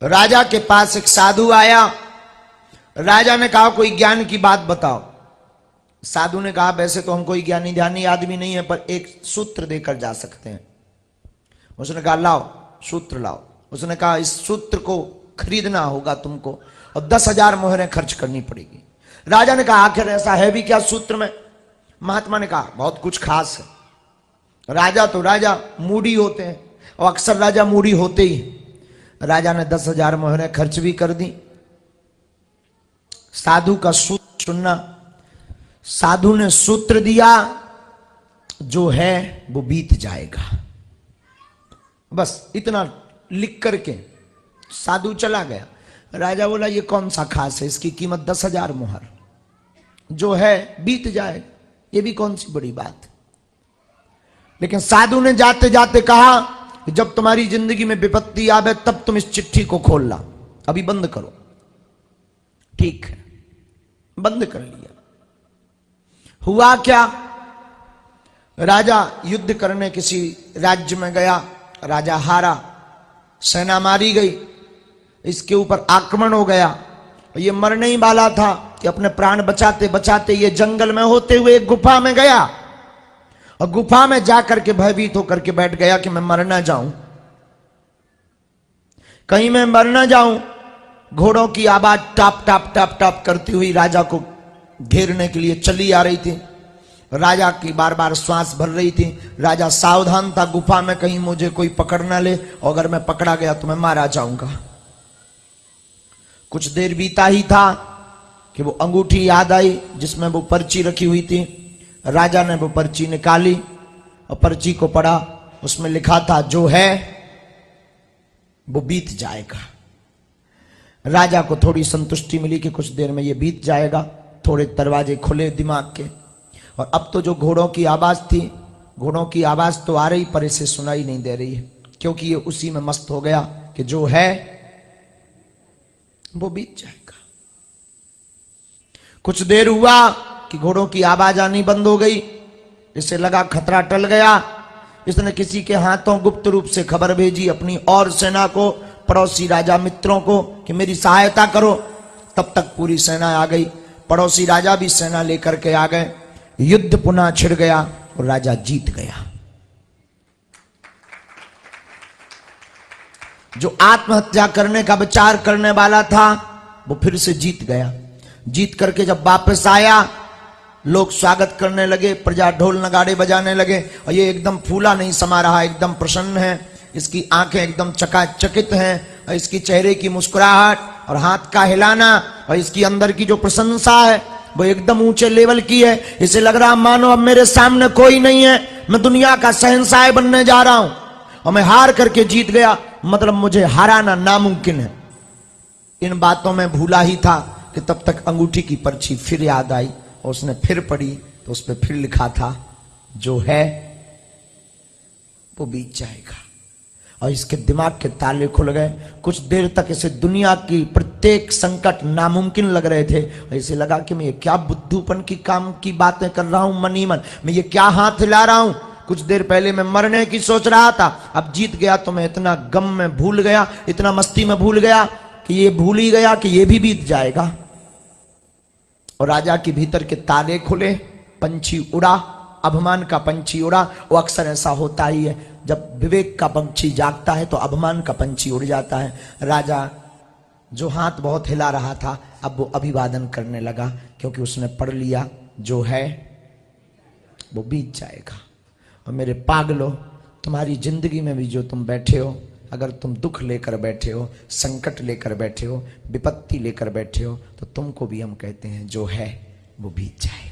राजा के पास एक साधु आया। राजा ने कहा कोई ज्ञान की बात बताओ। साधु ने कहा वैसे तो हम कोई ज्ञानी ध्यानी आदमी नहीं है, पर एक सूत्र देकर जा सकते हैं। उसने कहा लाओ सूत्र लाओ। उसने कहा इस सूत्र को खरीदना होगा तुमको और 10,000 मोहरें खर्च करनी पड़ेगी। राजा ने कहा आखिर ऐसा है भी क्या सूत्र में? महात्मा ने कहा बहुत कुछ खास है। राजा तो राजा मूडी होते हैं और अक्सर राजा मूडी होते ही। राजा ने 10,000 मोहरें खर्च भी कर दी। साधु का सूत्र सुनना। साधु ने सूत्र दिया, जो है वो बीत जाएगा। बस इतना लिख करके साधु चला गया। राजा बोला ये कौन सा खास है, इसकी कीमत 10,000 मोहर, जो है बीत जाएगा, ये भी कौन सी बड़ी बात। लेकिन साधु ने जाते जाते कहा कि जब तुम्हारी जिंदगी में विपत्ति आवे तब तुम इस चिट्ठी को खोलना, अभी बंद करो। ठीक है, बंद कर लिया। हुआ क्या? राजा युद्ध करने किसी राज्य में गया, राजा हारा, सेना मारी गई, इसके ऊपर आक्रमण हो गया। ये मरने ही वाला था कि अपने प्राण बचाते बचाते ये जंगल में होते हुए एक गुफा में गया और गुफा में जाकर के भयभीत होकर के बैठ गया कि मैं मर ना जाऊं, कहीं मैं मर ना जाऊं। घोड़ों की आवाज टाप टाप टाप टाप करती हुई राजा को घेरने के लिए चली आ रही थी। राजा की बार बार श्वास भर रही थी। राजा सावधान था गुफा में कहीं मुझे कोई पकड़ ना ले, और अगर मैं पकड़ा गया तो मैं मारा जाऊंगा। कुछ देर बीता ही था कि वो अंगूठी याद आई जिसमें वो पर्ची रखी हुई थी। राजा ने वो पर्ची निकाली और पर्ची को पढ़ा। उसमें लिखा था जो है वो बीत जाएगा। राजा को थोड़ी संतुष्टि मिली कि कुछ देर में ये बीत जाएगा। थोड़े दरवाजे खुले दिमाग के, और अब तो जो घोड़ों की आवाज थी, घोड़ों की आवाज तो आ रही पर इसे सुनाई नहीं दे रही है, क्योंकि ये उसी में मस्त हो गया कि जो है वो बीत जाएगा। कुछ देर हुआ कि घोड़ों की आवाज आनी बंद हो गई। इसे लगा खतरा टल गया। इसने किसी के हाथों गुप्त रूप से खबर भेजी अपनी और सेना को, पड़ोसी राजा मित्रों को, कि मेरी सहायता करो। तब तक पूरी सेना आ गई। पड़ोसी राजा भी सेना लेकर के आ गए। युद्ध पुनः छिड़ गया और राजा जीत गया। जो आत्महत्या करने का विचार करने वाला था वो फिर से जीत गया। जीत करके जब वापस आया, लोग स्वागत करने लगे, प्रजा ढोल नगाड़े बजाने लगे, और ये एकदम फूला नहीं समा रहा, एकदम प्रसन्न है। इसकी आंखें एकदम चकाचकित हैं, और इसकी चेहरे की मुस्कुराहट और हाथ का हिलाना और इसकी अंदर की जो प्रशंसा है वो एकदम ऊंचे लेवल की है। इसे लग रहा मानो अब मेरे सामने कोई नहीं है, मैं दुनिया का शहंशाह बनने जा रहा हूं और मैं हार करके जीत गया, मतलब मुझे हराना नामुमकिन है। इन बातों में भूला ही था कि तब तक अंगूठी की पर्ची फिर याद आई और उसने फिर पढ़ी तो उस पर फिर लिखा था जो है वो बीत जाएगा। और इसके दिमाग के ताले खुल गए। कुछ देर तक इसे दुनिया की प्रत्येक संकट नामुमकिन लग रहे थे। और इसे लगा कि मैं ये क्या बुद्धूपन की काम की बातें कर रहा हूं, मनी मन मैं ये क्या हाथ हिला रहा हूं। कुछ देर पहले मैं मरने की सोच रहा था, अब जीत गया तो मैं इतना गम में भूल गया, इतना मस्ती में भूल गया कि ये भूल ही गया कि ये भी बीत जाएगा। और राजा के भीतर के ताले खुले, पंछी उड़ा, अभिमान का पंछी उड़ा। वो अक्सर ऐसा होता ही है, जब विवेक का पंछी जागता है तो अभिमान का पंछी उड़ जाता है। राजा जो हाथ बहुत हिला रहा था अब वो अभिवादन करने लगा, क्योंकि उसने पढ़ लिया जो है वो बीत जाएगा। और मेरे पागलों, तुम्हारी जिंदगी में भी जो तुम बैठे हो, अगर तुम दुख लेकर बैठे हो, संकट लेकर बैठे हो, विपत्ति लेकर बैठे हो, तो तुमको भी हम कहते हैं जो है वो बीत जाएगा।